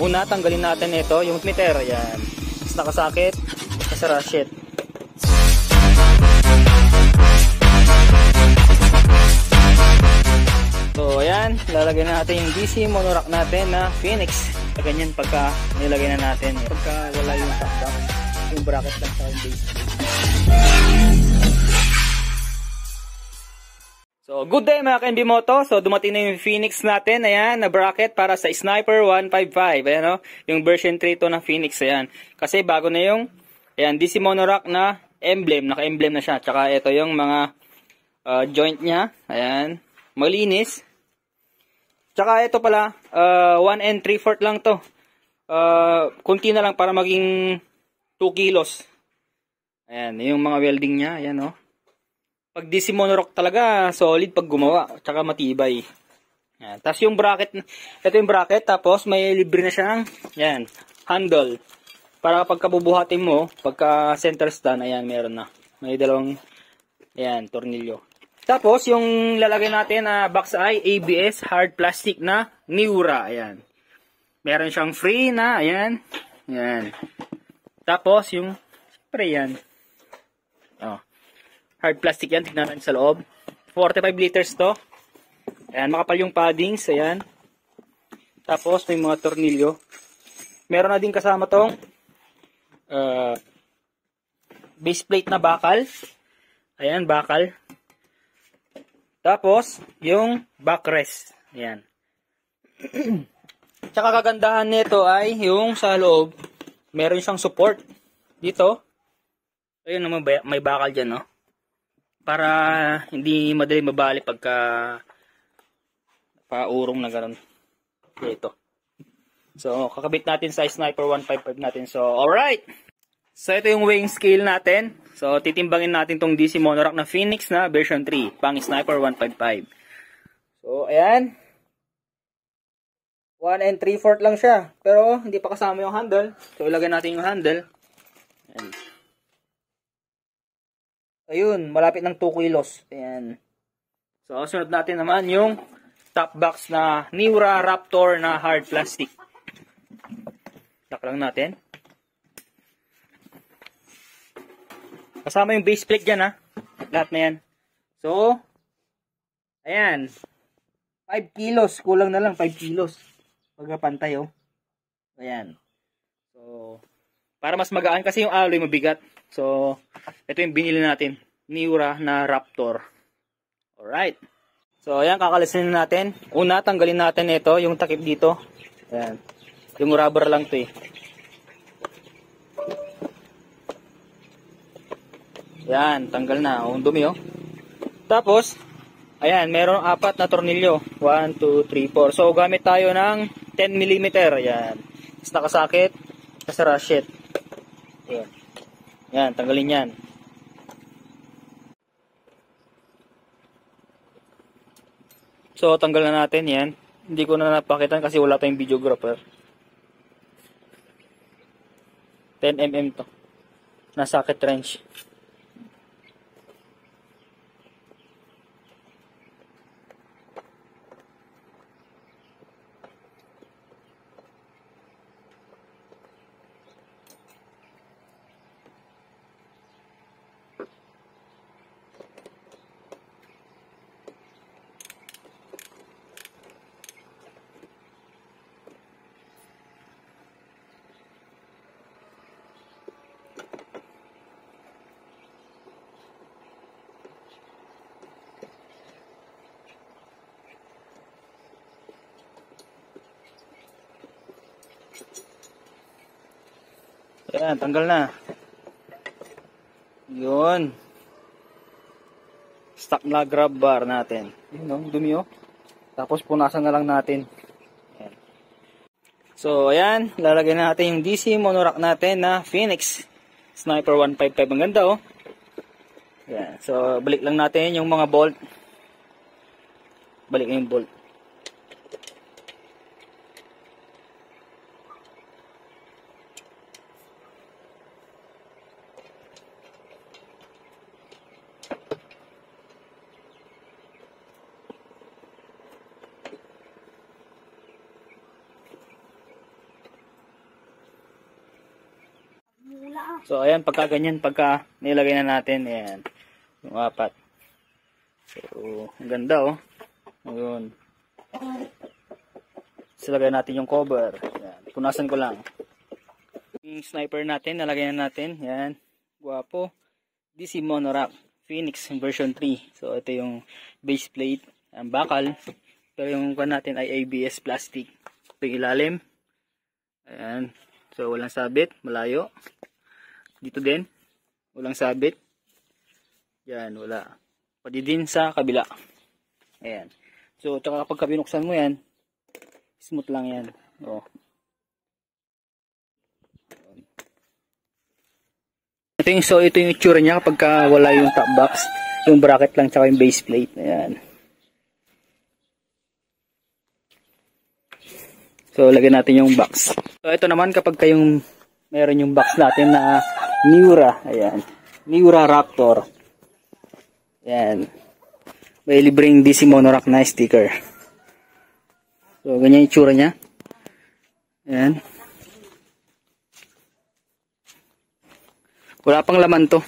Una, tanggalin natin ito, yung meter. Ayan. Tapos nakasakit, kasara, shit. So, ayan. Lalagyan natin yung DC monorack natin na Phoenix. Ganyan pagka nilagay na natin. Pagka wala yung top box, yung bracket lang sa base. So, good day mga ka-NB Moto. So, dumating na yung Phoenix natin. Ayan, na bracket para sa Sniper 155. Ayan, o. Yung version 3 to na Phoenix. Ayan. Kasi bago na yung, ayan, DC monorack na emblem. Naka-emblem na siya. Tsaka ito yung mga joint niya. Ayan. Malinis. Tsaka ito pala, 1 3/4 lang to. Kunti na lang para maging 2 kilos. Ayan, yung mga welding niya. Ayan, o. Pag DC monorack talaga, solid pag gumawa. Tsaka matibay. Yan. Tapos yung bracket, ito yung bracket. Tapos may libre na siyang, yan, handle. Para pagka bubuhatin mo, pagka center stand, ayan, meron na. May dalawang, ayan, tornilyo. Tapos yung lalagay natin na box eye, ABS, hard plastic na Miura. Ayan. Meron siyang free na, ayan. Ayan. Tapos yung, siyempre yan. Oh. Hard plastic yan, tignan natin sa loob. 45 liters to. Ayan, makapal yung paddings, ayan. Tapos may mga tornilyo. Meron na din kasama tong base plate na bakal. Ayan, bakal. Tapos, yung backrest. Ayan. Tsaka kagandahan nito ay yung sa loob, meron siyang support. Dito. Ayun, may bakal dyan, no? Para hindi madali mabali pagka paurong na gano'n. Ito. So, kakabit natin sa Sniper 155 natin. So, alright! So, ito yung weighing scale natin. So, titimbangin natin tong DC monorack na Phoenix na version 3, pang Sniper 155. So, ayan. 1 3/4 lang siya. Pero, hindi pa kasama yung handle. So, ilagay natin yung handle. Ayan. Ayun, malapit ng 2 kilos. Ayan. So, sunod natin naman yung top box na Miura Raptor na hard plastic. Lock lang natin. Kasama yung base plate dyan, ha. Lahat na yan. So, ayan. 5 kilos. Kulang na lang, 5 kilos. Pagkapantay, oh. Ayan. So, para mas magaan kasi yung alloy mabigat. So, ito yung binili natin. Miura na Raptor. Alright. So, ayan, kakalisin natin. Una, tanggalin natin ito, yung takip dito. Ayan. Yung rubber lang to, eh. Ayan, tanggal na. O, dumi, oh. Tapos, ayan, meron 4 na tornilyo. 1, 2, 3, 4. So, gamit tayo ng 10 mm. Ayan. Tapos nakasakit. Kasara, shit. Ayan. Yan, tanggalin yan. So, tanggal na natin yan. Hindi ko na napakitan kasi wala tayong videographer. 10 mm to. Na socket wrench. Ayan, tanggal na. Yun. Stock na grab bar natin. Yun, no? Dumi, oh. Tapos punasan na lang natin. Ayan. So, ayan. Lalagyan natin yung DC monorack natin na Phoenix Sniper 155. Ang ganda, oh. Ayan. So, balik lang natin yung mga bolt. Balik yung bolt. So, ayan, pagka ganyan, pagka nilagay na natin, ayan, yung 4. So, ang ganda, oh. Ayun. So, lagay natin yung cover. Ayan, punasan ko lang. Yung sniper natin, nalagay na natin. Ayan, guwapo. DC Monorack Phoenix version 3. So, ito yung base plate, ang bakal. Pero yung kan natin ay ABS plastic. Ito yung ilalim. Ayan. So, walang sabit, malayo. Dito din, walang sabit. Yan, wala. Pwede din sa kabila. Ayan. So, tsaka kapag binuksan mo yan, smooth lang yan. O. So, ito yung itsura niya kapag wala yung top box. Yung bracket lang, tsaka yung base plate. Ayan. So, lagyan natin yung box. So, ito naman kapag kayong meron yung box natin na Miura. Ayan. Miura Raptor. Ayan. May libreng DC Monorack na sticker. So, ganyan yung itsura niya. Ayan. Wala pang laman to.